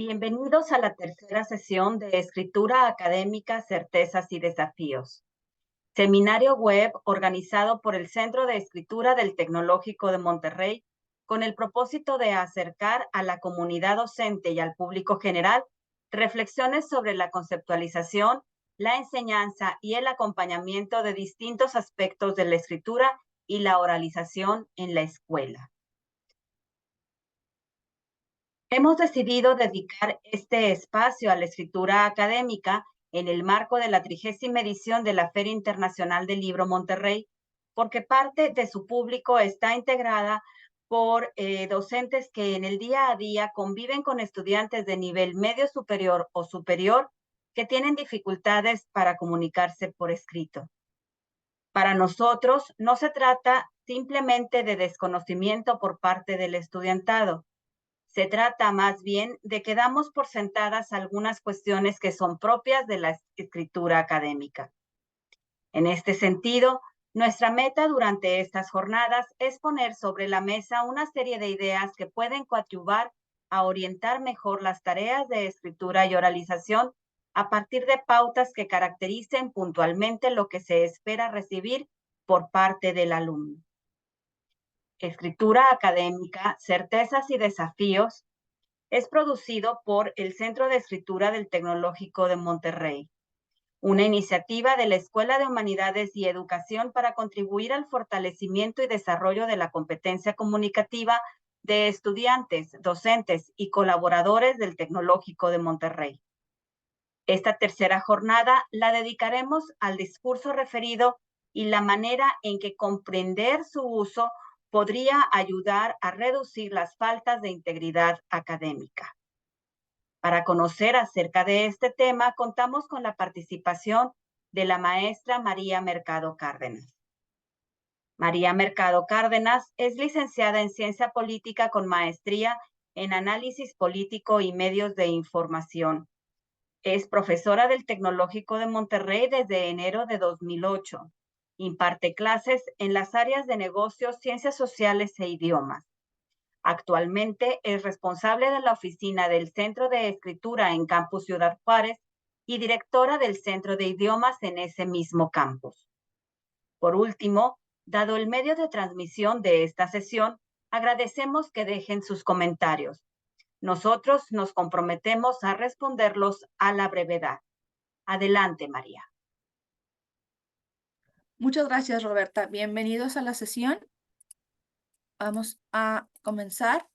Bienvenidos a la tercera sesión de Escritura Académica, Certezas y Desafíos. Seminario web organizado por el Centro de Escritura del Tecnológico de Monterrey con el propósito de acercar a la comunidad docente y al público general reflexiones sobre la conceptualización, la enseñanza y el acompañamiento de distintos aspectos de la escritura y la oralización en la escuela. Hemos decidido dedicar este espacio a la escritura académica en el marco de la 30ª edición de la Feria Internacional del Libro Monterrey, porque parte de su público está integrada por docentes que en el día a día conviven con estudiantes de nivel medio superior o superior que tienen dificultades para comunicarse por escrito. Para nosotros, no se trata simplemente de desconocimiento por parte del estudiantado. Se trata más bien de que damos por sentadas algunas cuestiones que son propias de la escritura académica. En este sentido, nuestra meta durante estas jornadas es poner sobre la mesa una serie de ideas que pueden coadyuvar a orientar mejor las tareas de escritura y oralización a partir de pautas que caractericen puntualmente lo que se espera recibir por parte del alumno. Escritura académica, certezas y desafíos es producido por el Centro de Escritura del Tecnológico de Monterrey, una iniciativa de la Escuela de Humanidades y Educación para contribuir al fortalecimiento y desarrollo de la competencia comunicativa de estudiantes, docentes y colaboradores del Tecnológico de Monterrey. Esta tercera jornada la dedicaremos al discurso referido y la manera en que comprender su uso podría ayudar a reducir las faltas de integridad académica. Para conocer acerca de este tema, contamos con la participación de la maestra María Mercado Cárdenas. María Mercado Cárdenas es licenciada en Ciencia Política con maestría en Análisis Político y Medios de Información. Es profesora del Tecnológico de Monterrey desde enero de 2008. Imparte clases en las áreas de negocios, ciencias sociales e idiomas. Actualmente es responsable de la oficina del Centro de Escritura en Campus Ciudad Juárez y directora del Centro de Idiomas en ese mismo campus. Por último, dado el medio de transmisión de esta sesión, agradecemos que dejen sus comentarios. Nosotros nos comprometemos a responderlos a la brevedad. Adelante, María. Muchas gracias, Roberta. Bienvenidos a la sesión. Vamos a comenzar.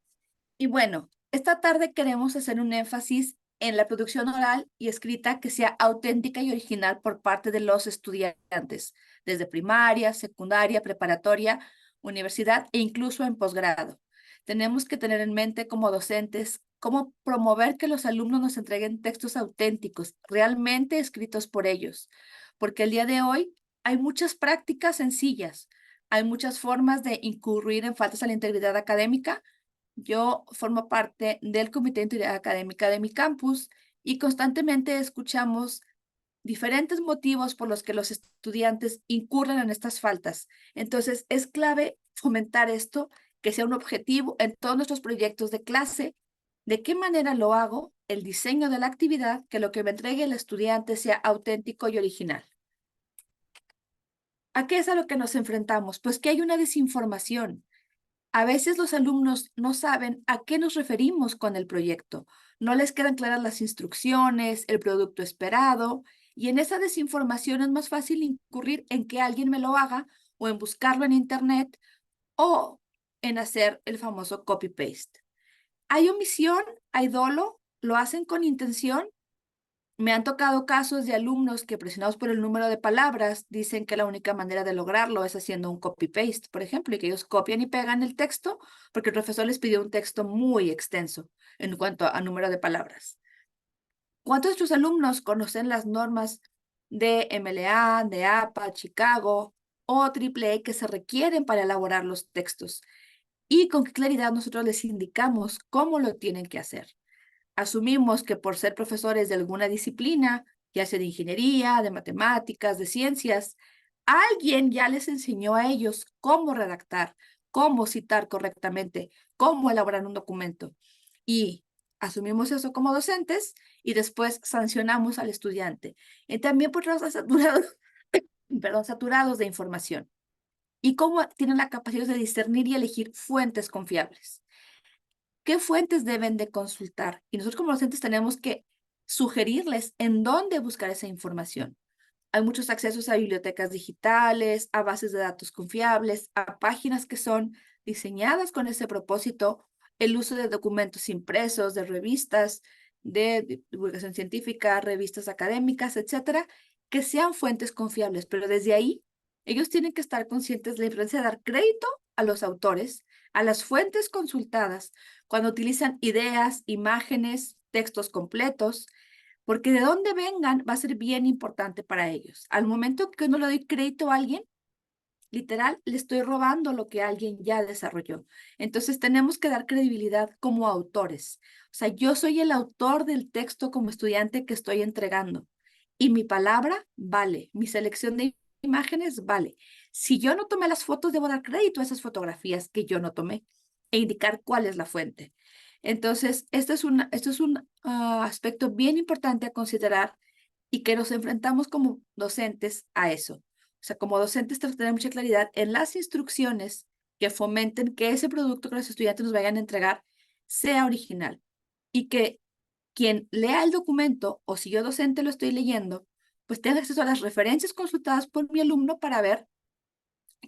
Y bueno, esta tarde queremos hacer un énfasis en la producción oral y escrita que sea auténtica y original por parte de los estudiantes, desde primaria, secundaria, preparatoria, universidad e incluso en posgrado. Tenemos que tener en mente como docentes cómo promover que los alumnos nos entreguen textos auténticos, realmente escritos por ellos, porque el día de hoy hay muchas prácticas sencillas, hay muchas formas de incurrir en faltas a la integridad académica. Yo formo parte del Comité de Integridad Académica de mi campus y constantemente escuchamos diferentes motivos por los que los estudiantes incurren en estas faltas. Entonces, es clave fomentar esto, que sea un objetivo en todos nuestros proyectos de clase. ¿De qué manera lo hago? El diseño de la actividad, que lo que me entregue el estudiante sea auténtico y original. ¿A qué es a lo que nos enfrentamos? Pues que hay una desinformación. A veces los alumnos no saben a qué nos referimos con el proyecto. No les quedan claras las instrucciones, el producto esperado, y en esa desinformación es más fácil incurrir en que alguien me lo haga o en buscarlo en internet o en hacer el famoso copy-paste. Hay omisión, hay dolo, lo hacen con intención. Me han tocado casos de alumnos que, presionados por el número de palabras, dicen que la única manera de lograrlo es haciendo un copy-paste, por ejemplo, y que ellos copian y pegan el texto porque el profesor les pidió un texto muy extenso en cuanto a número de palabras. ¿Cuántos de tus alumnos conocen las normas de MLA, de APA, Chicago o AAA que se requieren para elaborar los textos? Y con qué claridad nosotros les indicamos cómo lo tienen que hacer. Asumimos que por ser profesores de alguna disciplina, ya sea de ingeniería, de matemáticas, de ciencias, alguien ya les enseñó a ellos cómo redactar, cómo citar correctamente, cómo elaborar un documento. Y Asumimos eso como docentes y después sancionamos al estudiante. Y también por estar saturados, perdón, saturados de información. Y cómo tienen la capacidad de discernir y elegir fuentes confiables. ¿Qué fuentes deben de consultar? Y nosotros como docentes tenemos que sugerirles en dónde buscar esa información. Hay muchos accesos a bibliotecas digitales, a bases de datos confiables, a páginas que son diseñadas con ese propósito, el uso de documentos impresos, de revistas, de divulgación científica, revistas académicas, etcétera, que sean fuentes confiables. Pero desde ahí, ellos tienen que estar conscientes de la influencia de dar crédito a los autores, a las fuentes consultadas, cuando utilizan ideas, imágenes, textos completos, porque de dónde vengan va a ser bien importante para ellos. Al momento que no le doy crédito a alguien, literal, le estoy robando lo que alguien ya desarrolló. Entonces tenemos que dar credibilidad como autores. O sea, yo soy el autor del texto como estudiante que estoy entregando y mi palabra vale, mi selección de imágenes vale. Si yo no tomé las fotos, debo dar crédito a esas fotografías que yo no tomé e indicar cuál es la fuente. Entonces, esto es un aspecto bien importante a considerar y que nos enfrentamos como docentes a eso. O sea, como docentes tenemos que tener mucha claridad en las instrucciones que fomenten que ese producto que los estudiantes nos vayan a entregar sea original y que quien lea el documento o si yo docente lo estoy leyendo, pues tenga acceso a las referencias consultadas por mi alumno para ver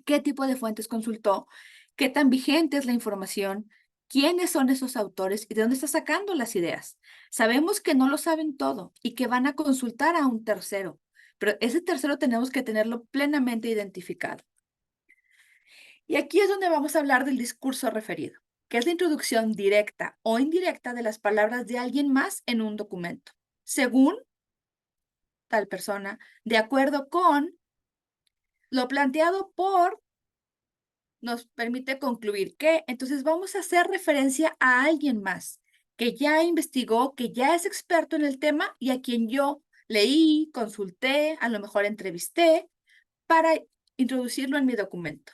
qué tipo de fuentes consultó, qué tan vigente es la información, quiénes son esos autores y de dónde está sacando las ideas. Sabemos que no lo saben todo y que van a consultar a un tercero, pero ese tercero tenemos que tenerlo plenamente identificado. Y aquí es donde vamos a hablar del discurso referido, que es la introducción directa o indirecta de las palabras de alguien más en un documento, según tal persona, de acuerdo con lo planteado por nos permite concluir que entonces vamos a hacer referencia a alguien más que ya investigó, que ya es experto en el tema y a quien yo leí, consulté, a lo mejor entrevisté para introducirlo en mi documento.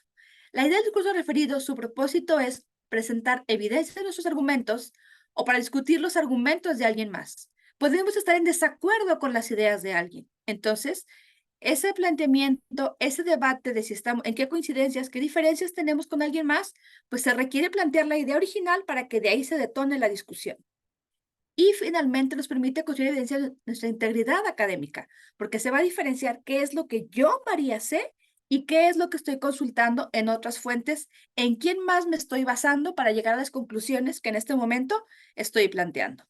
La idea del discurso referido, su propósito es presentar evidencia de nuestros argumentos o para discutir los argumentos de alguien más. Podemos estar en desacuerdo con las ideas de alguien. Entonces, ese planteamiento, ese debate de si estamos, en qué coincidencias, qué diferencias tenemos con alguien más, pues se requiere plantear la idea original para que de ahí se detone la discusión. Y finalmente nos permite construir evidencia de nuestra integridad académica, porque se va a diferenciar qué es lo que yo, María, sé y qué es lo que estoy consultando en otras fuentes, en quién más me estoy basando para llegar a las conclusiones que en este momento estoy planteando.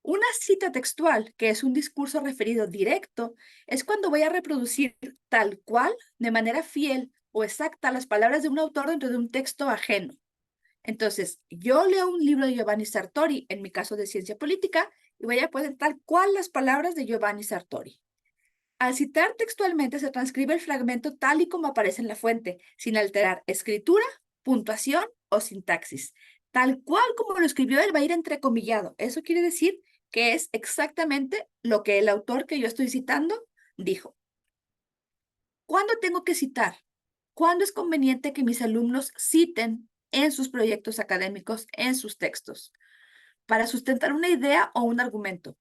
Una cita textual, que es un discurso referido directo, es cuando voy a reproducir tal cual, de manera fiel o exacta, las palabras de un autor dentro de un texto ajeno. Entonces, yo leo un libro de Giovanni Sartori, en mi caso de ciencia política, y voy a poner tal cual las palabras de Giovanni Sartori. Al citar textualmente, se transcribe el fragmento tal y como aparece en la fuente, sin alterar escritura, puntuación o sintaxis. Tal cual como lo escribió él va a ir entrecomillado. Eso quiere decir que es exactamente lo que el autor que yo estoy citando dijo. ¿Cuándo tengo que citar? ¿Cuándo es conveniente que mis alumnos citen en sus proyectos académicos, en sus textos, para sustentar una idea o un argumento?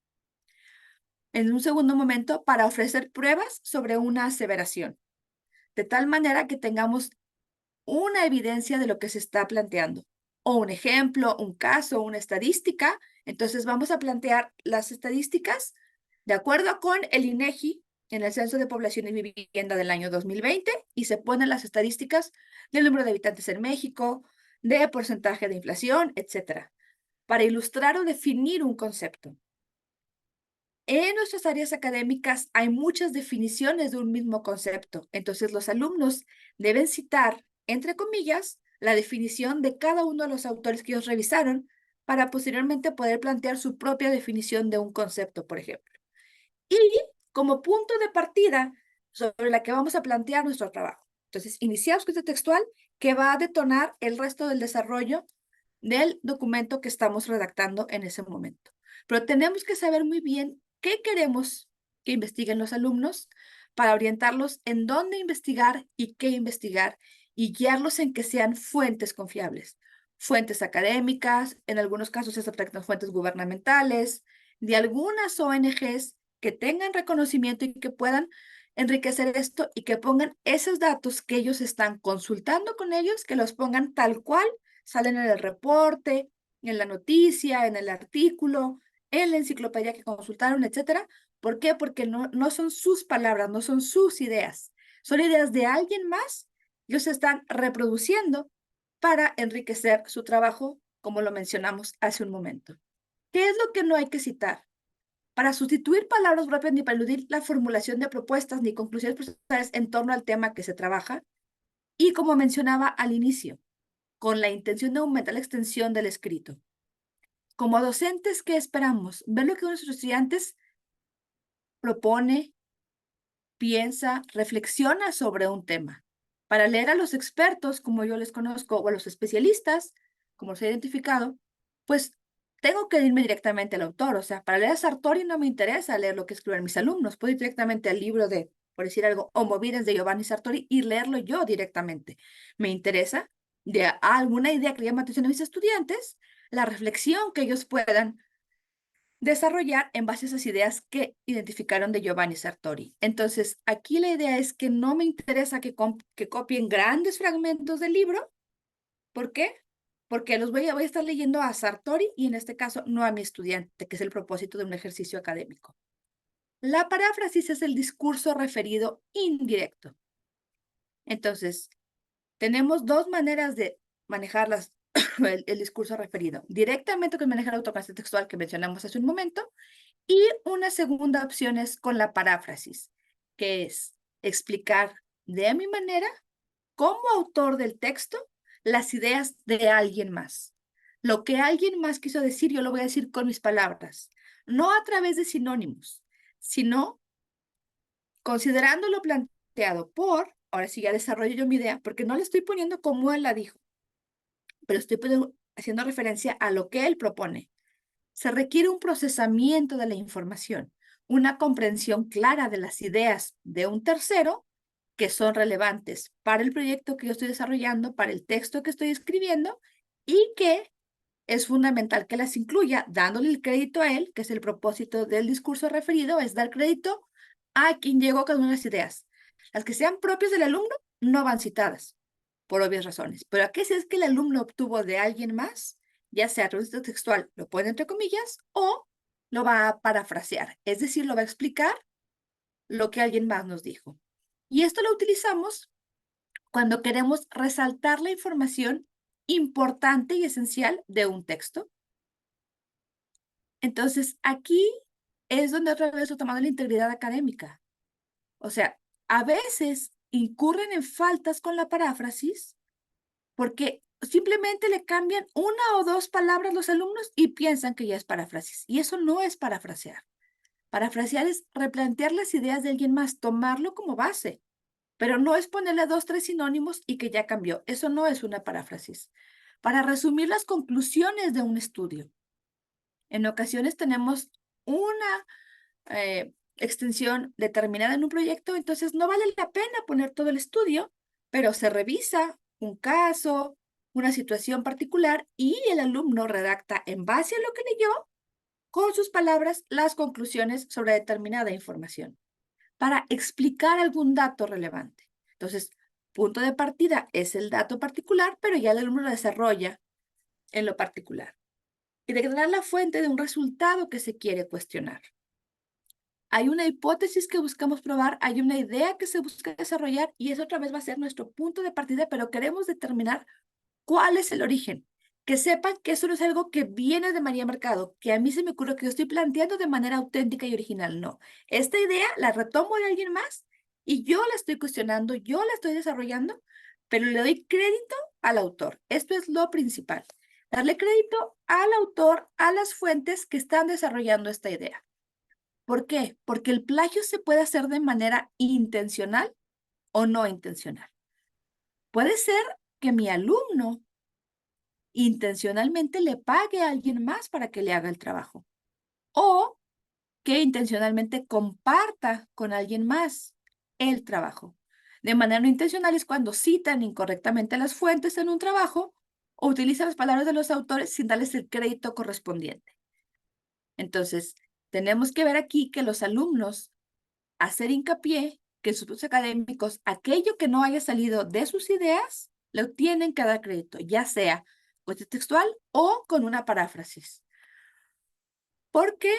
En un segundo momento, para ofrecer pruebas sobre una aseveración, de tal manera que tengamos una evidencia de lo que se está planteando, o un ejemplo, un caso, una estadística. Entonces vamos a plantear las estadísticas de acuerdo con el INEGI en el Censo de Población y Vivienda del año 2020 y se ponen las estadísticas del número de habitantes en México, de porcentaje de inflación, etcétera, para ilustrar o definir un concepto. En nuestras áreas académicas hay muchas definiciones de un mismo concepto, entonces los alumnos deben citar, entre comillas, la definición de cada uno de los autores que ellos revisaron para posteriormente poder plantear su propia definición de un concepto, por ejemplo. Y como punto de partida sobre la que vamos a plantear nuestro trabajo. Entonces, iniciamos con este textual que va a detonar el resto del desarrollo del documento que estamos redactando en ese momento. Pero tenemos que saber muy bien qué queremos que investiguen los alumnos para orientarlos en dónde investigar y qué investigar y guiarlos en que sean fuentes confiables. fuentes académicas, en algunos casos se aceptan fuentes gubernamentales, de algunas ONGs que tengan reconocimiento y que puedan enriquecer esto y que pongan esos datos que ellos están consultando con ellos, que los pongan tal cual salen en el reporte, en la noticia, en el artículo, en la enciclopedia que consultaron, etcétera. ¿Por qué? Porque no son sus palabras, no son sus ideas, son ideas de alguien más. Ellos están reproduciendo para enriquecer su trabajo, como lo mencionamos hace un momento. ¿Qué es lo que no hay que citar? Para sustituir palabras propias ni para eludir la formulación de propuestas ni conclusiones procesales en torno al tema que se trabaja. Y como mencionaba al inicio, con la intención de aumentar la extensión del escrito. Como docentes, ¿qué esperamos? Ver lo que nuestros estudiantes propone, piensa, reflexiona sobre un tema. Para leer a los expertos, como yo les conozco, o a los especialistas, como los he identificado, pues tengo que irme directamente al autor. O sea, para leer a Sartori no me interesa leer lo que escriben mis alumnos. Puedo ir directamente al libro de, por decir algo, Homo Videns de Giovanni Sartori y leerlo yo directamente. Me interesa de alguna idea que llama atención a mis estudiantes, la reflexión que ellos puedan desarrollar en base a esas ideas que identificaron de Giovanni Sartori. Entonces, aquí la idea es que no me interesa que copien grandes fragmentos del libro. ¿Por qué? Porque voy a estar leyendo a Sartori y en este caso no a mi estudiante, que es el propósito de un ejercicio académico. La paráfrasis es el discurso referido indirecto. Entonces, tenemos dos maneras de manejar el discurso referido. Directamente con manejar el autoconsciente textual que mencionamos hace un momento. Y una segunda opción es con la paráfrasis, que es explicar de mi manera, como autor del texto, las ideas de alguien más. Lo que alguien más quiso decir, yo lo voy a decir con mis palabras, no a través de sinónimos, sino considerando lo planteado por, ahora sí ya desarrollo yo mi idea, porque no le estoy poniendo como él la dijo, pero estoy haciendo referencia a lo que él propone. Se requiere un procesamiento de la información, una comprensión clara de las ideas de un tercero que son relevantes para el proyecto que yo estoy desarrollando, para el texto que estoy escribiendo y que es fundamental que las incluya dándole el crédito a él, que es el propósito del discurso referido, es dar crédito a quien llegó con unas ideas. Las que sean propias del alumno no van citadas, por obvias razones. Pero aquí si es que el alumno obtuvo de alguien más, ya sea a través de textual, lo pone entre comillas, o lo va a parafrasear, es decir, lo va a explicar lo que alguien más nos dijo. Y esto lo utilizamos cuando queremos resaltar la información importante y esencial de un texto. Entonces, aquí es donde otra vez estoy tomando la integridad académica. O sea, a veces incurren en faltas con la paráfrasis porque simplemente le cambian una o dos palabras los alumnos y piensan que ya es paráfrasis. Y eso no es parafrasear. Parafrasear es replantear las ideas de alguien más, tomarlo como base, pero no es ponerle dos, tres sinónimos y que ya cambió. Eso no es una paráfrasis. Para resumir las conclusiones de un estudio, en ocasiones tenemos una extensión determinada en un proyecto, entonces no vale la pena poner todo el estudio, pero se revisa un caso, una situación particular y el alumno redacta en base a lo que leyó, con sus palabras, las conclusiones sobre determinada información para explicar algún dato relevante. Entonces, punto de partida es el dato particular, pero ya el alumno lo desarrolla en lo particular. Y declarar la fuente de un resultado que se quiere cuestionar. Hay una hipótesis que buscamos probar, hay una idea que se busca desarrollar y eso otra vez va a ser nuestro punto de partida, pero queremos determinar cuál es el origen. Que sepan que eso no es algo que viene de María Mercado, que a mí se me ocurre que yo estoy planteando de manera auténtica y original. No, esta idea la retomo de alguien más y yo la estoy cuestionando, yo la estoy desarrollando, pero le doy crédito al autor. Esto es lo principal. Darle crédito al autor, a las fuentes que están desarrollando esta idea. ¿Por qué? Porque el plagio se puede hacer de manera intencional o no intencional. Puede ser que mi alumno intencionalmente le pague a alguien más para que le haga el trabajo o que intencionalmente comparta con alguien más el trabajo. De manera no intencional es cuando citan incorrectamente las fuentes en un trabajo o utiliza las palabras de los autores sin darles el crédito correspondiente. Entonces, tenemos que ver aquí que los alumnos hacer hincapié que en sus puntos académicos, aquello que no haya salido de sus ideas, lo tienen que dar crédito, ya sea con textual o con una paráfrasis. ¿Por qué?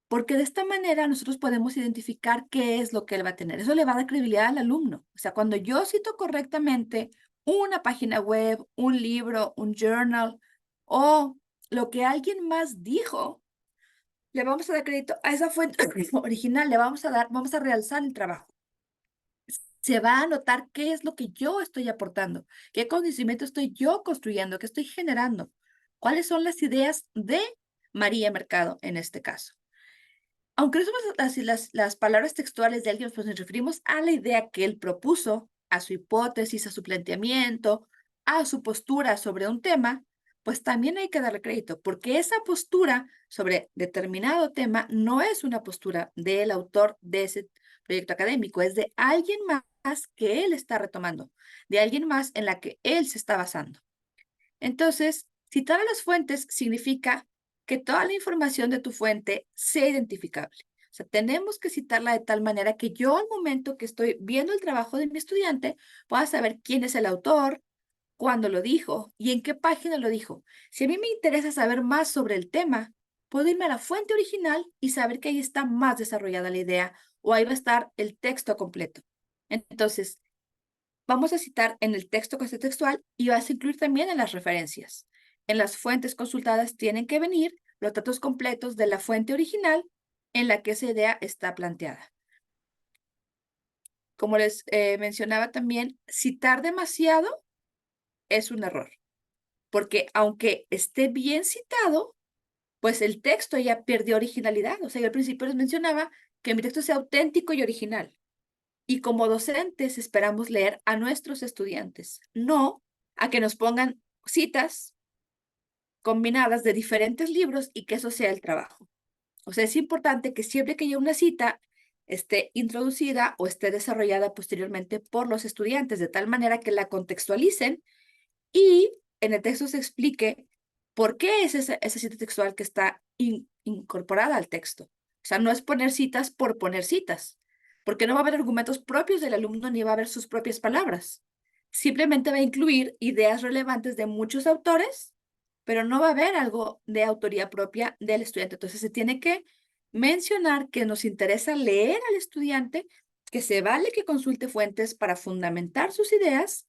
Porque de esta manera nosotros podemos identificar qué es lo que él va a tener. Eso le va a dar credibilidad al alumno. O sea, cuando yo cito correctamente una página web, un libro, un journal o lo que alguien más dijo, le vamos a dar crédito a esa fuente original, vamos a realzar el trabajo. Se va a notar qué es lo que yo estoy aportando, qué conocimiento estoy yo construyendo, qué estoy generando, cuáles son las ideas de María Mercado en este caso. Aunque no somos las palabras textuales de alguien, pues nos referimos a la idea que él propuso, a su hipótesis, a su planteamiento, a su postura sobre un tema, pues también hay que darle crédito, porque esa postura sobre determinado tema no es una postura del autor de ese proyecto académico, es de alguien más que él está retomando, de alguien más en la que él se está basando. Entonces, citar a las fuentes significa que toda la información de tu fuente sea identificable. O sea, tenemos que citarla de tal manera que yo al momento que estoy viendo el trabajo de mi estudiante pueda saber quién es el autor, cuándo lo dijo y en qué página lo dijo. Si a mí me interesa saber más sobre el tema, puedo irme a la fuente original y saber que ahí está más desarrollada la idea o ahí va a estar el texto completo. Entonces, vamos a citar en el texto textual y vas a incluir también en las referencias. En las fuentes consultadas tienen que venir los datos completos de la fuente original en la que esa idea está planteada. Como les mencionaba también, citar demasiado es un error, porque aunque esté bien citado, pues el texto ya perdió originalidad. O sea, yo al principio les mencionaba que mi texto sea auténtico y original. Y como docentes esperamos leer a nuestros estudiantes, no a que nos pongan citas combinadas de diferentes libros y que eso sea el trabajo. O sea, es importante que siempre que haya una cita esté introducida o esté desarrollada posteriormente por los estudiantes, de tal manera que la contextualicen y en el texto se explique por qué es esa cita textual que está incorporada al texto. O sea, no es poner citas por poner citas, porque no va a haber argumentos propios del alumno ni va a haber sus propias palabras. Simplemente va a incluir ideas relevantes de muchos autores, pero no va a haber algo de autoría propia del estudiante. Entonces se tiene que mencionar que nos interesa leer al estudiante, que se vale que consulte fuentes para fundamentar sus ideas,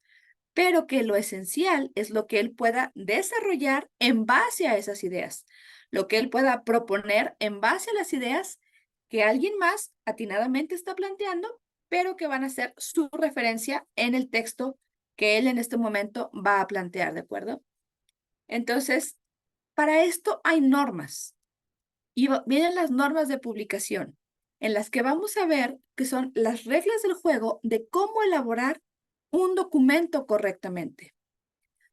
pero que lo esencial es lo que él pueda desarrollar en base a esas ideas, lo que él pueda proponer en base a las ideas que alguien más atinadamente está planteando, pero que van a ser su referencia en el texto que él en este momento va a plantear, ¿de acuerdo? Entonces, para esto hay normas y vienen las normas de publicación en las que vamos a ver que son las reglas del juego de cómo elaborar un documento correctamente.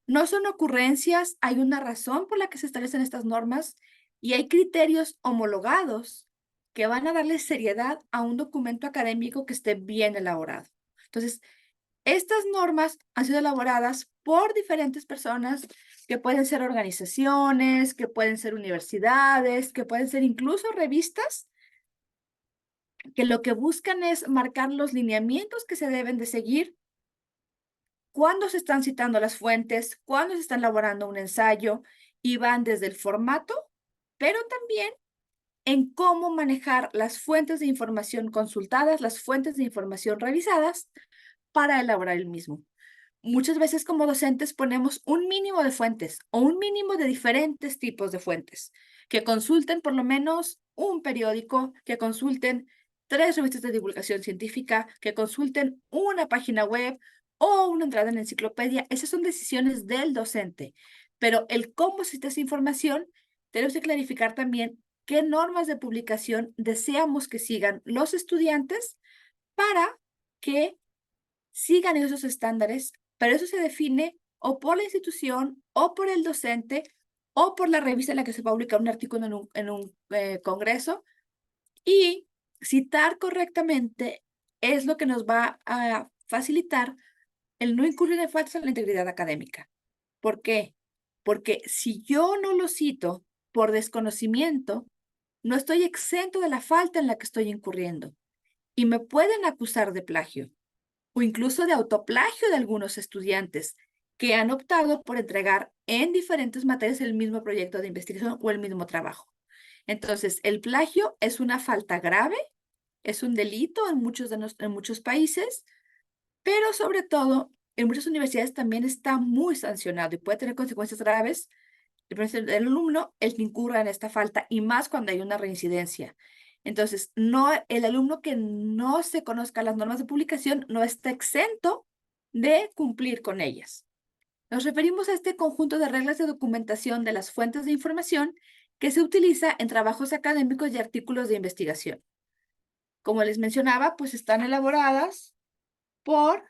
No son ocurrencias, hay una razón por la que se establecen estas normas y hay criterios homologados que van a darle seriedad a un documento académico que esté bien elaborado. Entonces, estas normas han sido elaboradas por diferentes personas que pueden ser organizaciones, que pueden ser universidades, que pueden ser incluso revistas, que lo que buscan es marcar los lineamientos que se deben de seguir cuándo se están citando las fuentes, cuándo se está elaborando un ensayo y van desde el formato, pero también en cómo manejar las fuentes de información consultadas, las fuentes de información revisadas para elaborar el mismo. Muchas veces como docentes ponemos un mínimo de fuentes o un mínimo de diferentes tipos de fuentes, que consulten por lo menos un periódico, que consulten 3 revistas de divulgación científica, que consulten una página web o una entrada en la enciclopedia. Esas son decisiones del docente, pero el cómo se cita esa información, tenemos que clarificar también qué normas de publicación deseamos que sigan los estudiantes para que sigan esos estándares, pero eso se define o por la institución, o por el docente, o por la revista en la que se publica un artículo en un congreso. Y citar correctamente es lo que nos va a facilitar el no incurrir en faltas en la integridad académica. ¿Por qué? porque si yo no lo cito por desconocimiento, no estoy exento de la falta en la que estoy incurriendo y me pueden acusar de plagio o incluso de autoplagio de algunos estudiantes que han optado por entregar en diferentes materias el mismo proyecto de investigación o el mismo trabajo. Entonces, el plagio es una falta grave, es un delito en muchos países, pero sobre todo en muchas universidades también está muy sancionado y puede tener consecuencias graves el alumno el que incurra en esta falta y más cuando hay una reincidencia. Entonces, no, el alumno que no se conozca las normas de publicación no está exento de cumplir con ellas. Nos referimos a este conjunto de reglas de documentación de las fuentes de información que se utiliza en trabajos académicos y artículos de investigación. Como les mencionaba, pues están elaboradas por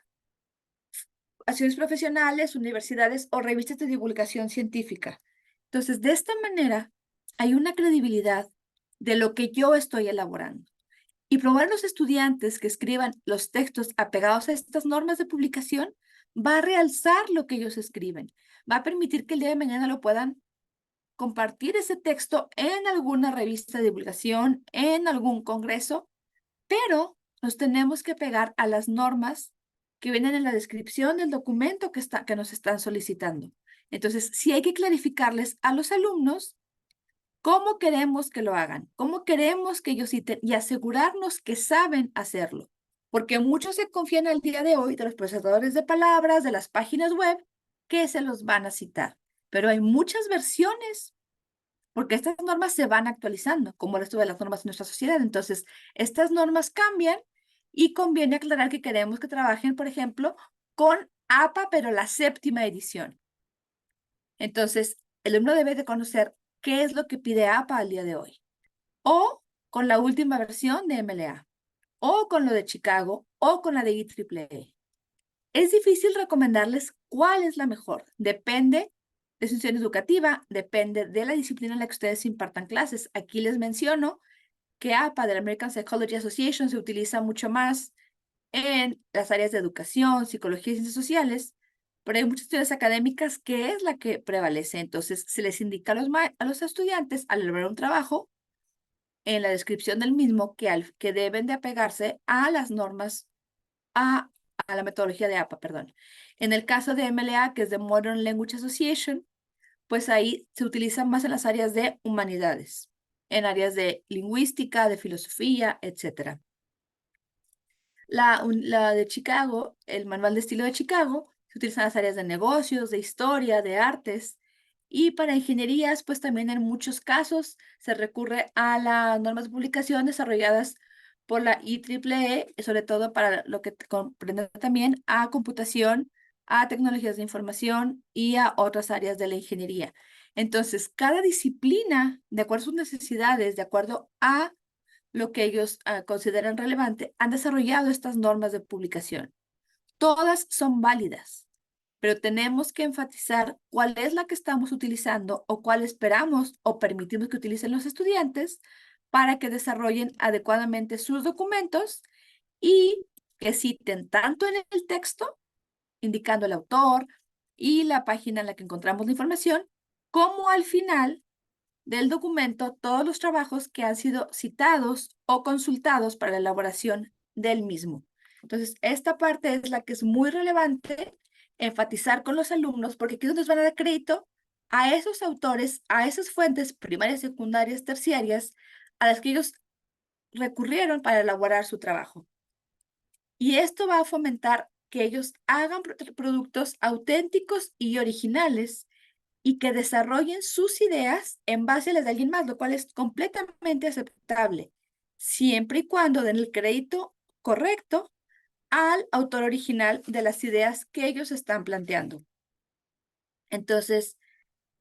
asociaciones profesionales, universidades o revistas de divulgación científica. Entonces, de esta manera, hay una credibilidad de lo que yo estoy elaborando. Y promover a los estudiantes que escriban los textos apegados a estas normas de publicación va a realzar lo que ellos escriben. Va a permitir que el día de mañana lo puedan compartir ese texto en alguna revista de divulgación, en algún congreso, pero nos tenemos que pegar a las normas que vienen en la descripción del documento que nos están solicitando. Entonces, sí hay que clarificarles a los alumnos cómo queremos que lo hagan, cómo queremos que ellos citen y asegurarnos que saben hacerlo. Porque muchos se confían al día de hoy de los procesadores de palabras, de las páginas web, que se los van a citar. Pero hay muchas versiones porque estas normas se van actualizando, como el resto de las normas de nuestra sociedad. Entonces, estas normas cambian y conviene aclarar que queremos que trabajen, por ejemplo, con APA, pero la 7ª edición. Entonces, el alumno debe de conocer qué es lo que pide APA al día de hoy, o con la última versión de MLA, o con lo de Chicago, o con la de IEEE. Es difícil recomendarles cuál es la mejor. Depende de su institución educativa, depende de la disciplina en la que ustedes impartan clases. Aquí les menciono que APA, de la American Psychology Association, se utiliza mucho más en las áreas de educación, psicología y ciencias sociales, pero hay muchas teorías académicas que es la que prevalece. Entonces, se les indica a los estudiantes al elaborar un trabajo en la descripción del mismo que deben de apegarse a las normas, a, a la metodología de APA, perdón. En el caso de MLA, que es de Modern Language Association, pues ahí se utiliza más en las áreas de humanidades, en áreas de lingüística, de filosofía, etcétera. La de Chicago, el manual de estilo de Chicago, se utiliza en las áreas de negocios, de historia, de artes. Y para ingenierías, pues también en muchos casos se recurre a las normas de publicación desarrolladas por la IEEE, sobre todo para lo que comprende también a computación, a tecnologías de información y a otras áreas de la ingeniería. Entonces, cada disciplina, de acuerdo a sus necesidades, de acuerdo a lo que ellos consideran relevante, han desarrollado estas normas de publicación. Todas son válidas, pero tenemos que enfatizar cuál es la que estamos utilizando o cuál esperamos o permitimos que utilicen los estudiantes para que desarrollen adecuadamente sus documentos y que citen tanto en el texto, indicando el autor y la página en la que encontramos la información, como al final del documento todos los trabajos que han sido citados o consultados para la elaboración del mismo. Entonces, esta parte es la que es muy relevante enfatizar con los alumnos, porque aquí nos van a dar crédito a esos autores, a esas fuentes primarias, secundarias, terciarias, a las que ellos recurrieron para elaborar su trabajo. Y esto va a fomentar que ellos hagan productos auténticos y originales y que desarrollen sus ideas en base a las de alguien más, lo cual es completamente aceptable, siempre y cuando den el crédito correcto al autor original de las ideas que ellos están planteando. Entonces,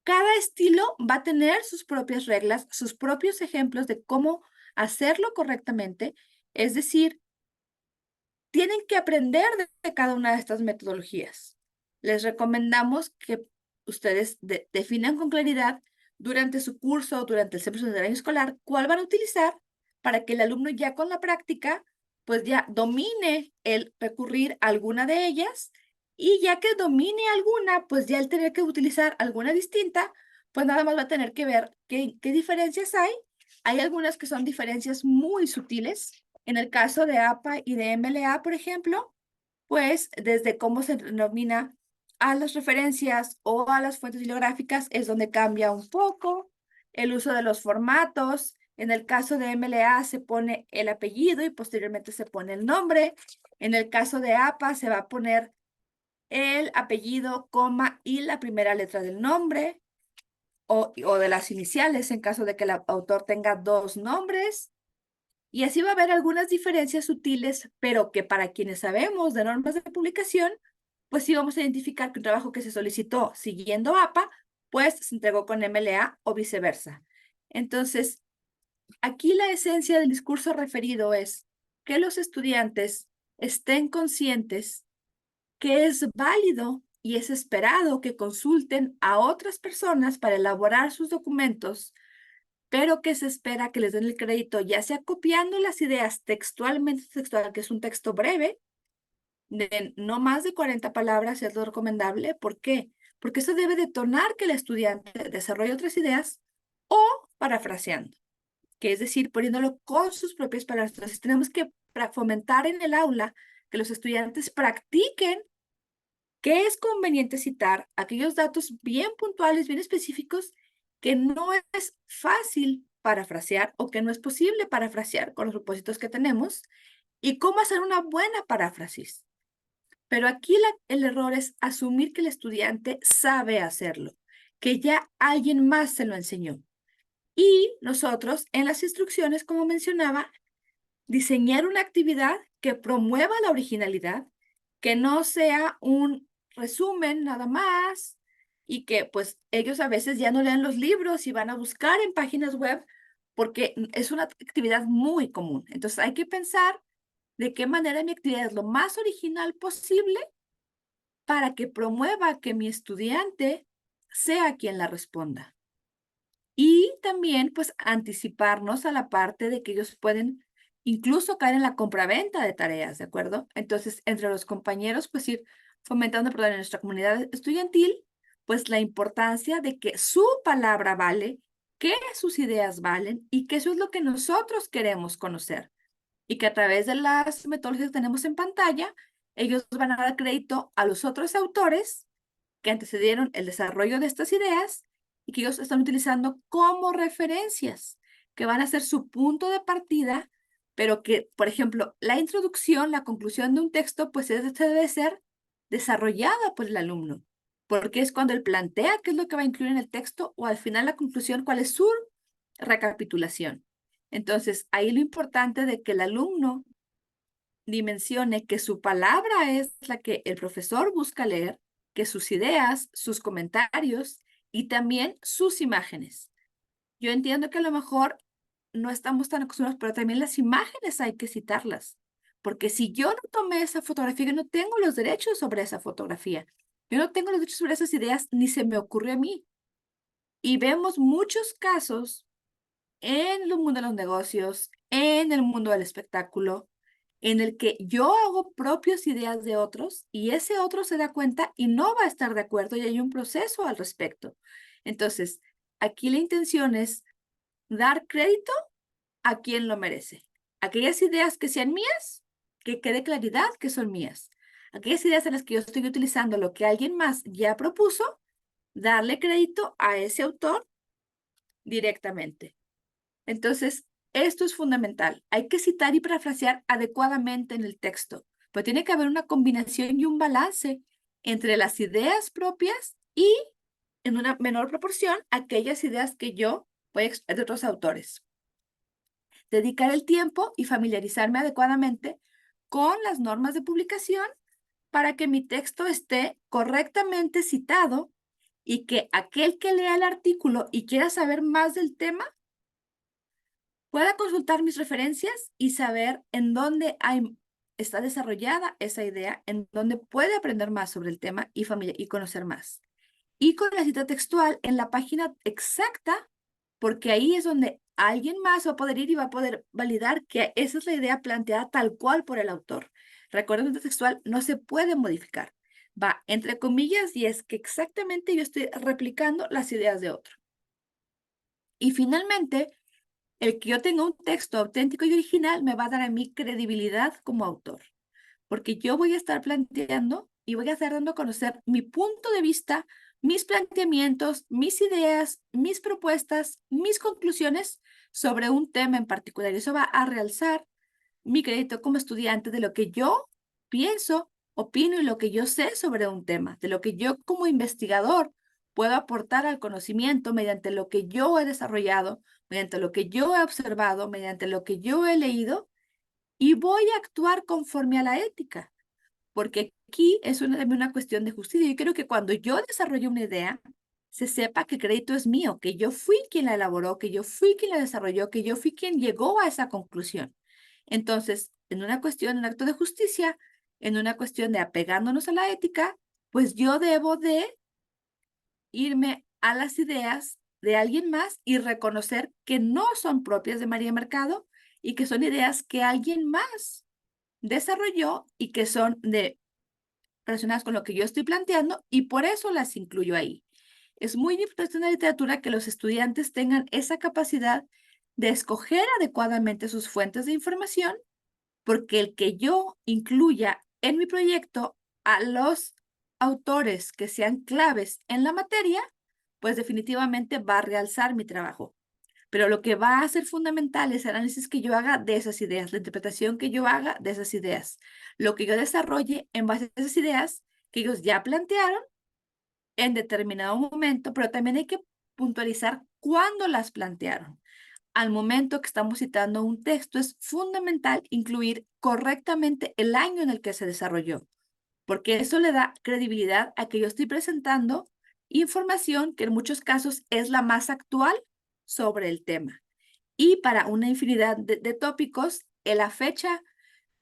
cada estilo va a tener sus propias reglas, sus propios ejemplos de cómo hacerlo correctamente, es decir, tienen que aprender de cada una de estas metodologías. Les recomendamos que ustedes definan con claridad durante su curso, durante el semestre del año escolar, cuál van a utilizar para que el alumno ya con la práctica, pues ya domine el recurrir a alguna de ellas Y ya que domine alguna, pues ya el tener que utilizar alguna distinta, pues nada más va a tener que ver qué diferencias hay. Hay algunas que son diferencias muy sutiles. En el caso de APA y de MLA, por ejemplo, pues desde cómo se denomina a las referencias o a las fuentes bibliográficas es donde cambia un poco el uso de los formatos. En el caso de MLA se pone el apellido y posteriormente se pone el nombre. En el caso de APA se va a poner el apellido, coma y la primera letra del nombre o de las iniciales en caso de que el autor tenga dos nombres. Y así va a haber algunas diferencias sutiles, pero que para quienes sabemos de normas de publicación, pues sí vamos a identificar que un trabajo que se solicitó siguiendo APA, pues se entregó con MLA o viceversa. Entonces, aquí la esencia del discurso referido es que los estudiantes estén conscientes que es válido y es esperado que consulten a otras personas para elaborar sus documentos, pero que se espera que les den el crédito, ya sea copiando las ideas textualmente, textual, que es un texto breve, de no más de 40 palabras es lo recomendable. ¿Por qué? Porque eso debe detonar que el estudiante desarrolle otras ideas o parafraseando, que es decir, poniéndolo con sus propias palabras. Entonces tenemos que fomentar en el aula que los estudiantes practiquen que es conveniente citar aquellos datos bien puntuales, bien específicos, que no es fácil parafrasear o que no es posible parafrasear con los propósitos que tenemos y cómo hacer una buena paráfrasis. Pero aquí el error es asumir que el estudiante sabe hacerlo, que ya alguien más se lo enseñó. Y nosotros en las instrucciones, como mencionaba, diseñar una actividad que promueva la originalidad, que no sea un resumen nada más y que pues ellos a veces ya no leen los libros y van a buscar en páginas web porque es una actividad muy común. Entonces hay que pensar de qué manera mi actividad es lo más original posible para que promueva que mi estudiante sea quien la responda. Y también, pues, anticiparnos a la parte de que ellos pueden incluso caer en la compraventa de tareas, ¿de acuerdo? Entonces, entre los compañeros, pues, ir fomentando, perdón, en nuestra comunidad estudiantil, pues, la importancia de que su palabra vale, que sus ideas valen y que eso es lo que nosotros queremos conocer. Y que a través de las metodologías que tenemos en pantalla, ellos van a dar crédito a los otros autores que antecedieron el desarrollo de estas ideas y que ellos están utilizando como referencias, que van a ser su punto de partida, pero que, por ejemplo, la introducción, la conclusión de un texto, pues debe ser desarrollada por el alumno, porque es cuando él plantea qué es lo que va a incluir en el texto o al final la conclusión, cuál es su recapitulación. Entonces, ahí lo importante de que el alumno dimensione que su palabra es la que el profesor busca leer, que sus ideas, sus comentarios y también sus imágenes. Yo entiendo que a lo mejor no estamos tan acostumbrados, pero también las imágenes hay que citarlas, porque si yo no tomé esa fotografía, yo no tengo los derechos sobre esa fotografía. Yo no tengo los derechos sobre esas ideas, ni se me ocurrió a mí. Y vemos muchos casos en el mundo de los negocios, en el mundo del espectáculo, en el que yo hago propias ideas de otros y ese otro se da cuenta y no va a estar de acuerdo y hay un proceso al respecto. Entonces, aquí la intención es dar crédito a quien lo merece. Aquellas ideas que sean mías, que quede claridad que son mías. Aquellas ideas en las que yo estoy utilizando lo que alguien más ya propuso, darle crédito a ese autor directamente. Entonces, esto es fundamental. Hay que citar y parafrasear adecuadamente en el texto, pero tiene que haber una combinación y un balance entre las ideas propias y, en una menor proporción, aquellas ideas que yo voy a extraer de otros autores. Dedicar el tiempo y familiarizarme adecuadamente con las normas de publicación para que mi texto esté correctamente citado y que aquel que lea el artículo y quiera saber más del tema pueda consultar mis referencias y saber en dónde está desarrollada esa idea, en dónde puede aprender más sobre el tema y conocer más. Y con la cita textual en la página exacta, porque ahí es donde alguien más va a poder ir y va a poder validar que esa es la idea planteada tal cual por el autor. Recuerden que el textual no se puede modificar. va entre comillas y es que exactamente yo estoy replicando las ideas de otro. Y finalmente, el que yo tenga un texto auténtico y original me va a dar a mí credibilidad como autor, porque yo voy a estar planteando y voy a estar dando a conocer mi punto de vista, mis planteamientos, mis ideas, mis propuestas, mis conclusiones sobre un tema en particular. Y eso va a realzar mi crédito como estudiante de lo que yo pienso, opino y lo que yo sé sobre un tema, de lo que yo como investigador puedo aportar al conocimiento mediante lo que yo he desarrollado, mediante lo que yo he observado, mediante lo que yo he leído, y voy a actuar conforme a la ética, porque aquí es una cuestión de justicia. Yo creo que cuando yo desarrollo una idea, se sepa que el crédito es mío, que yo fui quien la elaboró, que yo fui quien la desarrolló, que yo fui quien llegó a esa conclusión. Entonces, en una cuestión, en acto de justicia, en una cuestión de apegándonos a la ética, pues yo debo de irme a las ideas de alguien más y reconocer que no son propias de María Mercado y que son ideas que alguien más desarrolló y que son relacionadas con lo que yo estoy planteando y por eso las incluyo ahí. Es muy importante en la literatura que los estudiantes tengan esa capacidad de escoger adecuadamente sus fuentes de información, porque el que yo incluya en mi proyecto a los autores que sean claves en la materia, pues definitivamente va a realzar mi trabajo. Pero lo que va a ser fundamental es el análisis que yo haga de esas ideas, la interpretación que yo haga de esas ideas, lo que yo desarrolle en base a esas ideas que ellos ya plantearon en determinado momento, pero también hay que puntualizar cuándo las plantearon. Al momento que estamos citando un texto, es fundamental incluir correctamente el año en el que se desarrolló, porque eso le da credibilidad a que yo estoy presentando información que en muchos casos es la más actual sobre el tema. Y para una infinidad de tópicos, la fecha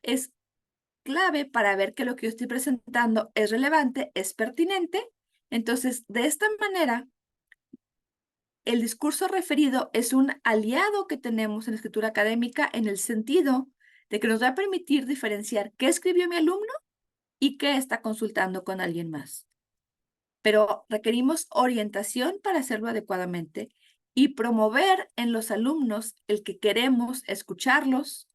es clave para ver que lo que yo estoy presentando es relevante, es pertinente. Entonces, de esta manera, el discurso referido es un aliado que tenemos en la escritura académica en el sentido de que nos va a permitir diferenciar qué escribió mi alumno y qué está consultando con alguien más. Pero requerimos orientación para hacerlo adecuadamente y promover en los alumnos el que queremos escucharlos,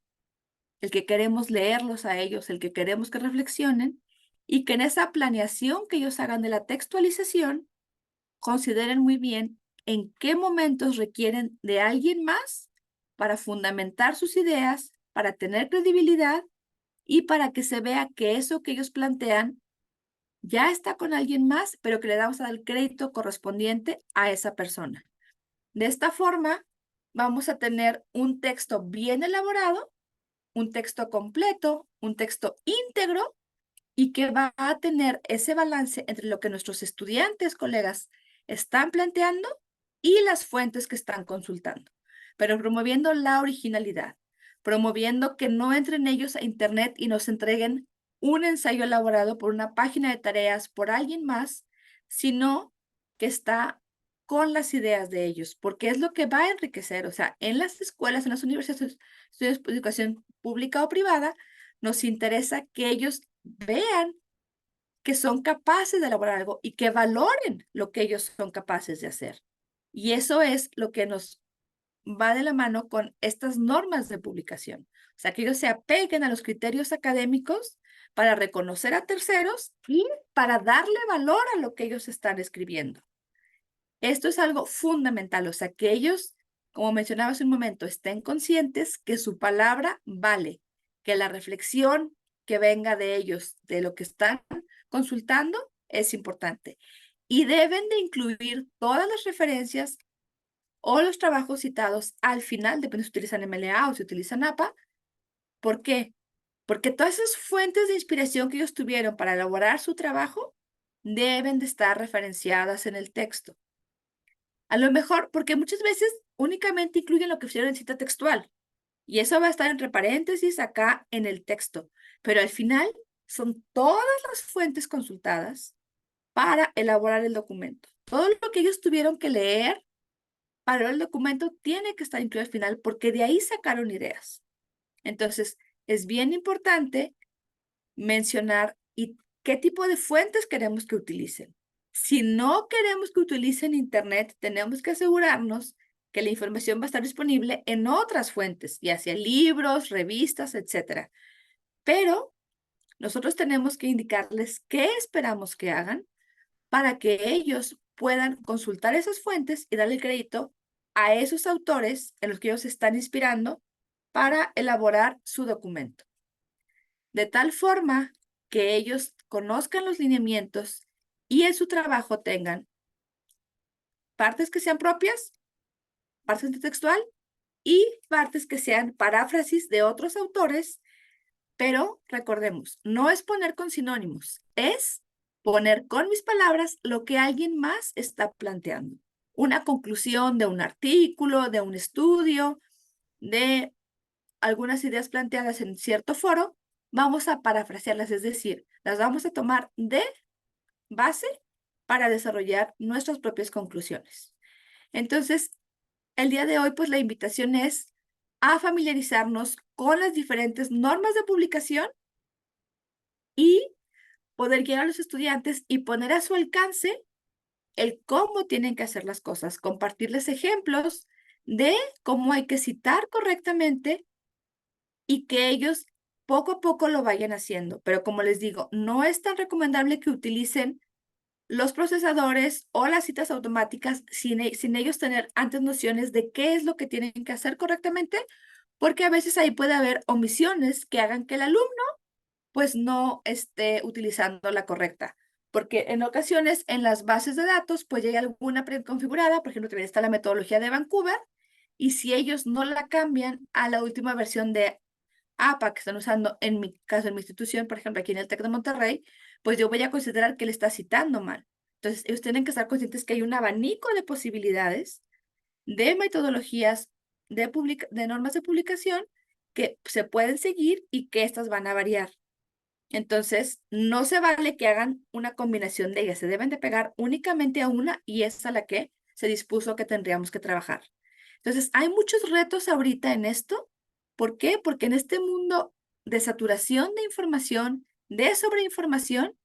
el que queremos leerlos a ellos, el que queremos que reflexionen y que en esa planeación que ellos hagan de la textualización consideren muy bien en qué momentos requieren de alguien más para fundamentar sus ideas, para tener credibilidad y para que se vea que eso que ellos plantean ya está con alguien más, pero que le damos el crédito correspondiente a esa persona. De esta forma, vamos a tener un texto bien elaborado, un texto completo, un texto íntegro y que va a tener ese balance entre lo que nuestros estudiantes, colegas, están planteando y las fuentes que están consultando, pero promoviendo la originalidad, promoviendo que no entren ellos a Internet y nos entreguen un ensayo elaborado por una página de tareas por alguien más, sino que está con las ideas de ellos, porque es lo que va a enriquecer, o sea, en las escuelas, en las universidades, estudios de educación pública o privada, nos interesa que ellos vean que son capaces de elaborar algo y que valoren lo que ellos son capaces de hacer. Y eso es lo que nos va de la mano con estas normas de publicación. O sea, que ellos se apeguen a los criterios académicos para reconocer a terceros y para darle valor a lo que ellos están escribiendo. Esto es algo fundamental, o sea, que ellos, como mencionaba hace un momento, estén conscientes que su palabra vale, que la reflexión que venga de ellos, de lo que están consultando, es importante. Y deben de incluir todas las referencias o los trabajos citados al final, depende si utilizan MLA o si utilizan APA. ¿Por qué? Porque todas esas fuentes de inspiración que ellos tuvieron para elaborar su trabajo deben de estar referenciadas en el texto. A lo mejor, porque muchas veces únicamente incluyen lo que hicieron en cita textual. Y eso va a estar entre paréntesis acá en el texto. Pero al final son todas las fuentes consultadas para elaborar el documento. Todo lo que ellos tuvieron que leer para el documento tiene que estar incluido al final porque de ahí sacaron ideas. Entonces, es bien importante mencionar y ¿qué tipo de fuentes queremos que utilicen? Si no queremos que utilicen Internet, tenemos que asegurarnos que la información va a estar disponible en otras fuentes, ya sea libros, revistas, etcétera. Pero nosotros tenemos que indicarles qué esperamos que hagan para que ellos puedan consultar esas fuentes y darle crédito a esos autores en los que ellos se están inspirando para elaborar su documento. De tal forma que ellos conozcan los lineamientos y en su trabajo tengan partes que sean propias, partes de textual y partes que sean paráfrasis de otros autores, pero recordemos, no es poner con sinónimos, es poner con mis palabras lo que alguien más está planteando. Una conclusión de un artículo, de un estudio, de algunas ideas planteadas en cierto foro, vamos a parafrasearlas, es decir, las vamos a tomar de base para desarrollar nuestras propias conclusiones. Entonces, el día de hoy, pues la invitación es a familiarizarnos con las diferentes normas de publicación y poder guiar a los estudiantes y poner a su alcance el cómo tienen que hacer las cosas, compartirles ejemplos de cómo hay que citar correctamente y que ellos poco a poco lo vayan haciendo. Pero como les digo, no es tan recomendable que utilicen los procesadores o las citas automáticas sin ellos tener antes nociones de qué es lo que tienen que hacer correctamente, porque a veces ahí puede haber omisiones que hagan que el alumno pues no esté utilizando la correcta. Porque en ocasiones en las bases de datos pues ya hay alguna preconfigurada, por ejemplo, también está la metodología de Vancouver, y si ellos no la cambian a la última versión de APA que están usando, en mi caso, en mi institución, por ejemplo, aquí en el TEC de Monterrey, pues yo voy a considerar que le está citando mal. Entonces, ellos tienen que estar conscientes que hay un abanico de posibilidades, de metodologías, de normas de publicación que se pueden seguir y que estas van a variar. Entonces, no se vale que hagan una combinación de ellas, se deben de pegar únicamente a una y es a la que se dispuso que tendríamos que trabajar. Entonces, hay muchos retos ahorita en esto. ¿Por qué? Porque en este mundo de saturación de información, de sobreinformación,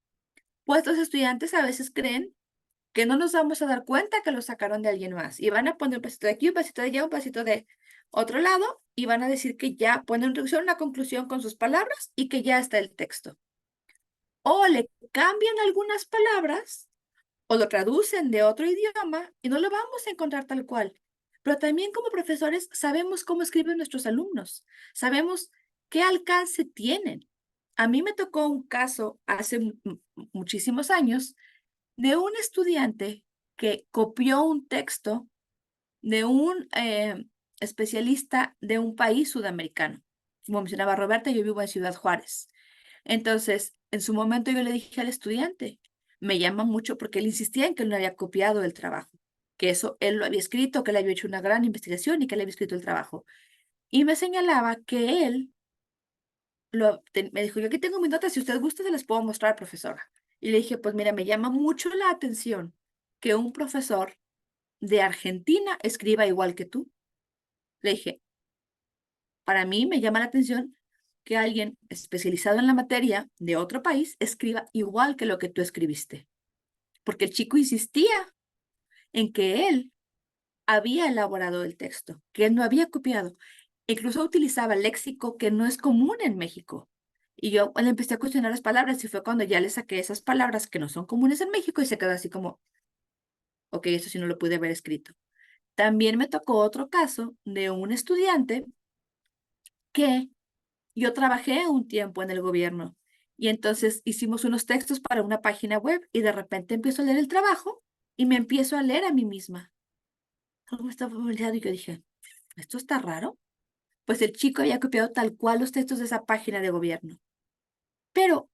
pues los estudiantes a veces creen que no nos vamos a dar cuenta que lo sacaron de alguien más y van a poner un pasito de aquí, un pasito de allá, un pasito de otro lado y van a decir que ya ponen reducción, una conclusión con sus palabras y que ya está el texto. O le cambian algunas palabras o lo traducen de otro idioma y no lo vamos a encontrar tal cual. Pero también como profesores sabemos cómo escriben nuestros alumnos, sabemos qué alcance tienen. A mí me tocó un caso hace muchísimos años de un estudiante que copió un texto de un especialista de un país sudamericano. Como mencionaba Roberta, yo vivo en Ciudad Juárez. Entonces, en su momento yo le dije al estudiante, me llama mucho porque él insistía en que él no había copiado el trabajo, que eso él lo había escrito, que él había hecho una gran investigación y que él había escrito el trabajo. Y me señalaba que él me dijo, yo aquí tengo mis notas, si usted gusta se las puedo mostrar, profesora. Y le dije, pues mira, me llama mucho la atención que un profesor de Argentina escriba igual que tú. Le dije, para mí me llama la atención que alguien especializado en la materia de otro país escriba igual que lo que tú escribiste. Porque el chico insistía en que él había elaborado el texto, que él no había copiado. Incluso utilizaba léxico que no es común en México. Y yo le empecé a cuestionar las palabras y fue cuando ya le saqué esas palabras que no son comunes en México y se quedó así como, ok, eso sí no lo pude haber escrito. También me tocó otro caso de un estudiante que yo trabajé un tiempo en el gobierno y entonces hicimos unos textos para una página web y de repente empiezo a leer el trabajo y me empiezo a leer a mí misma. Algo me estaba familiar y yo dije, ¿esto está raro? Pues el chico había copiado tal cual los textos de esa página de gobierno. Pero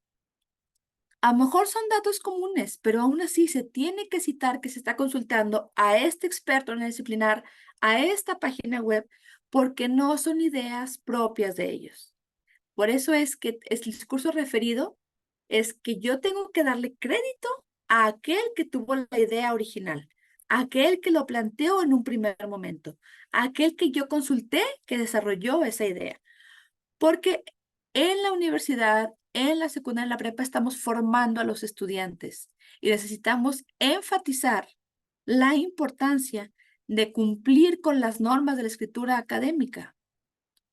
a lo mejor son datos comunes, pero aún así se tiene que citar que se está consultando a este experto en el disciplinar, a esta página web, porque no son ideas propias de ellos. Por eso es que el discurso referido es que yo tengo que darle crédito a aquel que tuvo la idea original, a aquel que lo planteó en un primer momento, a aquel que yo consulté que desarrolló esa idea. Porque en la universidad, en la secundaria, en la prepa, estamos formando a los estudiantes y necesitamos enfatizar la importancia de cumplir con las normas de la escritura académica.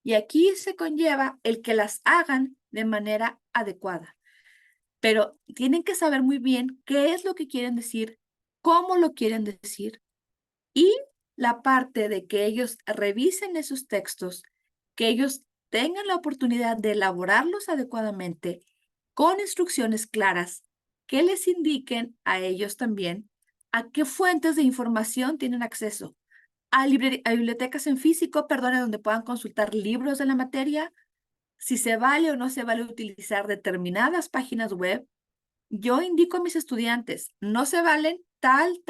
Y aquí se conlleva el que las hagan de manera adecuada. Pero tienen que saber muy bien qué es lo que quieren decir, cómo lo quieren decir, y la parte de que ellos revisen esos textos, que ellos tengan la oportunidad de elaborarlos adecuadamente con instrucciones claras que les indiquen a ellos también a qué fuentes de información tienen acceso. A bibliotecas en físico, perdone, donde puedan consultar libros de la materia, si se vale o no se vale utilizar determinadas páginas web. Yo indico a mis estudiantes, no se valen tal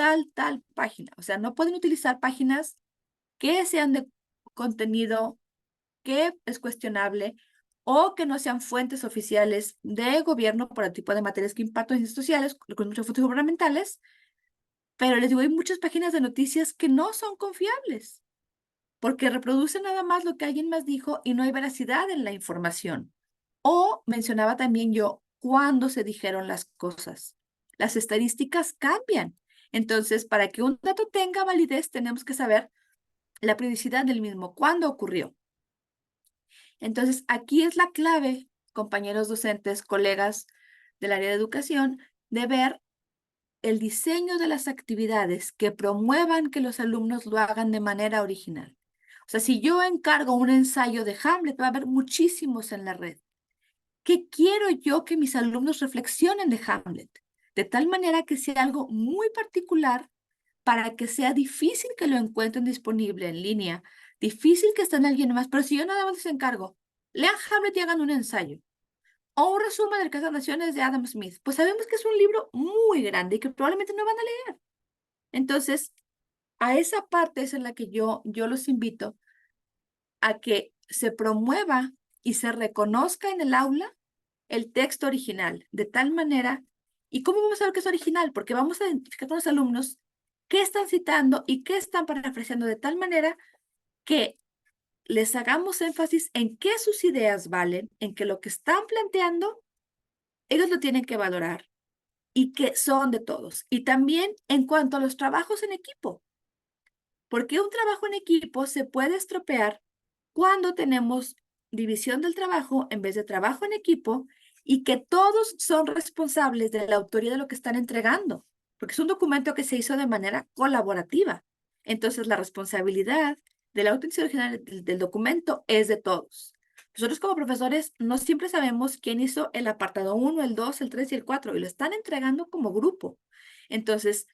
página. O sea, no pueden utilizar páginas que sean de contenido que es cuestionable o que no sean fuentes oficiales de gobierno por el tipo de materias que imparto en ciencias sociales, con muchas fuentes gubernamentales. Pero les digo, hay muchas páginas de noticias que no son confiables porque reproducen nada más lo que alguien más dijo y no hay veracidad en la información. O mencionaba también yo cuándo se dijeron las cosas. Las estadísticas cambian. Entonces, para que un dato tenga validez, tenemos que saber la periodicidad del mismo, cuándo ocurrió. Entonces, aquí es la clave, compañeros docentes, colegas del área de educación, de ver el diseño de las actividades que promuevan que los alumnos lo hagan de manera original. O sea, si yo encargo un ensayo de Hamlet, va a haber muchísimos en la red. ¿Qué quiero yo que mis alumnos reflexionen de Hamlet? De tal manera que sea algo muy particular para que sea difícil que lo encuentren disponible en línea, difícil que esté en alguien más, pero si yo nada más les encargo, lean Hamlet y hagan un ensayo, o un resumen del Casa de Naciones de Adam Smith, pues sabemos que es un libro muy grande y que probablemente no van a leer. Entonces, a esa parte es en la que yo los invito a que se promueva y se reconozca en el aula el texto original, de tal manera, ¿y cómo vamos a ver que es original? Porque vamos a identificar con los alumnos qué están citando y qué están parafraseando, de tal manera que les hagamos énfasis en que sus ideas valen, en que lo que están planteando, ellos lo tienen que valorar y que son de todos. Y también en cuanto a los trabajos en equipo, porque un trabajo en equipo se puede estropear cuando tenemos división del trabajo en vez de trabajo en equipo y que todos son responsables de la autoría de lo que están entregando, porque es un documento que se hizo de manera colaborativa. Entonces, la responsabilidad de la autenticidad original del documento es de todos. Nosotros como profesores no siempre sabemos quién hizo el apartado 1, el 2, el 3 y el 4 y lo están entregando como grupo. Entonces,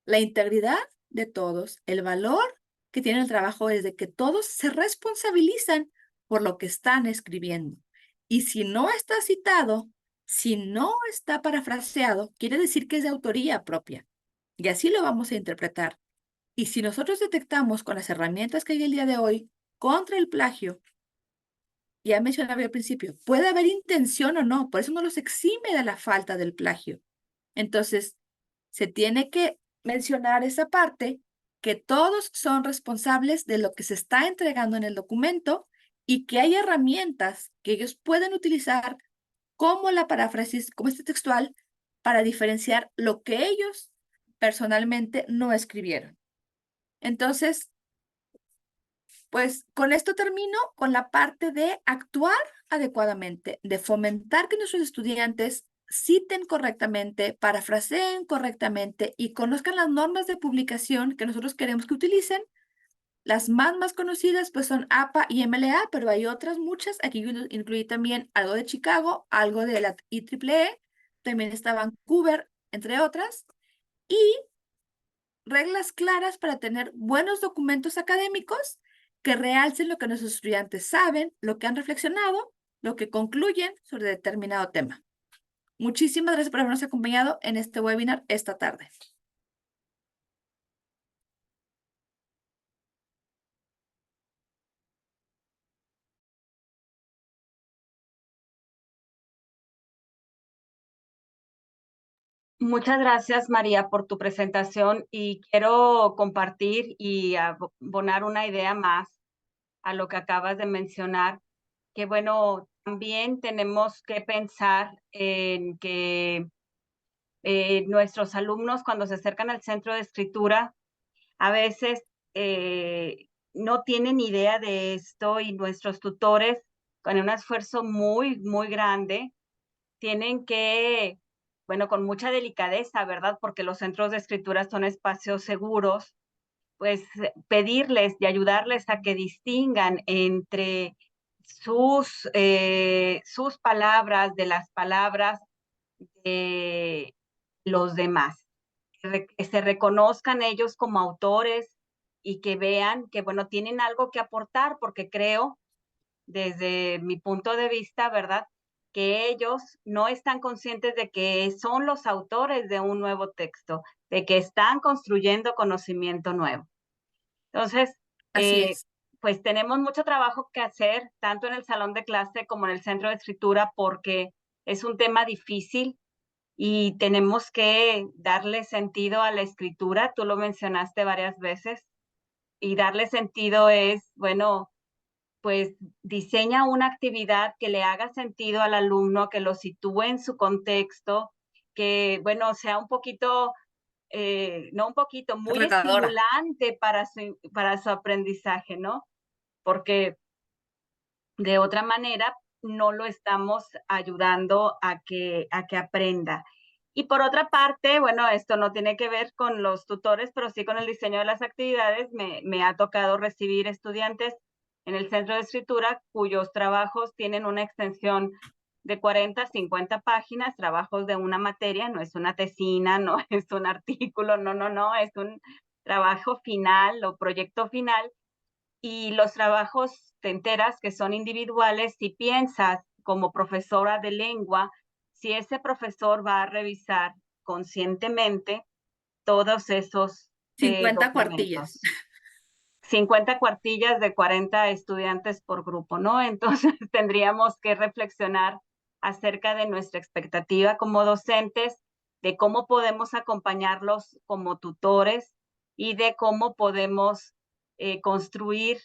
la integridad de todos, el valor que tiene el trabajo es de que todos se responsabilizan por lo que están escribiendo. Y si no está citado, si no está parafraseado, quiere decir que es de autoría propia. Y así lo vamos a interpretar. Y si nosotros detectamos con las herramientas que hay el día de hoy contra el plagio, ya mencionaba al principio, puede haber intención o no, por eso no los exime de la falta del plagio. Entonces, se tiene que mencionar esa parte, que todos son responsables de lo que se está entregando en el documento y que hay herramientas que ellos pueden utilizar como la paráfrasis, como este textual, para diferenciar lo que ellos personalmente no escribieron. Entonces, pues con esto termino con la parte de actuar adecuadamente, de fomentar que nuestros estudiantes citen correctamente, parafraseen correctamente y conozcan las normas de publicación que nosotros queremos que utilicen. Las más conocidas pues son APA y MLA, pero hay otras muchas. Aquí yo incluí también algo de Chicago, algo de la IEEE, también está Vancouver, entre otras. Y reglas claras para tener buenos documentos académicos que realcen lo que nuestros estudiantes saben, lo que han reflexionado, lo que concluyen sobre determinado tema. Muchísimas gracias por habernos acompañado en este webinar esta tarde. Muchas gracias, María, por tu presentación y quiero compartir y abonar una idea más a lo que acabas de mencionar, que bueno, también tenemos que pensar en que nuestros alumnos, cuando se acercan al centro de escritura, a veces no tienen idea de esto, y nuestros tutores, con un esfuerzo muy, muy grande, tienen que, bueno, con mucha delicadeza, ¿verdad? Porque los centros de escritura son espacios seguros, pues pedirles y ayudarles a que distingan entre sus palabras de las palabras de los demás, que se reconozcan ellos como autores y que vean que, bueno, tienen algo que aportar, porque creo, desde mi punto de vista, ¿verdad?, que ellos no están conscientes de que son los autores de un nuevo texto, de que están construyendo conocimiento nuevo. Entonces, Así es. pues tenemos mucho trabajo que hacer, tanto en el salón de clase como en el centro de escritura, porque es un tema difícil y tenemos que darle sentido a la escritura. Tú lo mencionaste varias veces, y darle sentido es, bueno, pues diseña una actividad que le haga sentido al alumno, que lo sitúe en su contexto, que, bueno, sea un poquito, no un poquito, muy Retadora. estimulante para su aprendizaje, ¿no? Porque de otra manera no lo estamos ayudando a que aprenda. Y por otra parte, bueno, esto no tiene que ver con los tutores, pero sí con el diseño de las actividades. Me ha tocado recibir estudiantes en el centro de escritura cuyos trabajos tienen una extensión de 40, 50 páginas, trabajos de una materia, no es una tesina, no es un artículo, no, no, no, es un trabajo final o proyecto final. Y los trabajos, te enteras que son individuales si piensas como profesora de lengua, si ese profesor va a revisar conscientemente todos esos 50 cuartillas. documentos. 50 cuartillas de 40 estudiantes por grupo, ¿no? Entonces tendríamos que reflexionar acerca de nuestra expectativa como docentes, de cómo podemos acompañarlos como tutores y de cómo podemos construir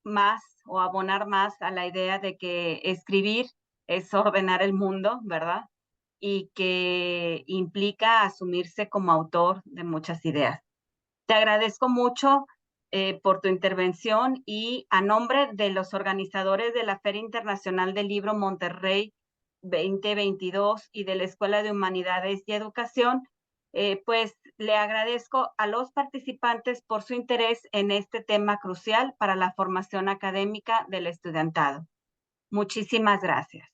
más o abonar más a la idea de que escribir es ordenar el mundo, ¿verdad? Y que implica asumirse como autor de muchas ideas. Te agradezco mucho por tu intervención, y a nombre de los organizadores de la Feria Internacional del Libro Monterrey 2022 y de la Escuela de Humanidades y Educación, pues le agradezco a los participantes por su interés en este tema crucial para la formación académica del estudiantado. Muchísimas gracias.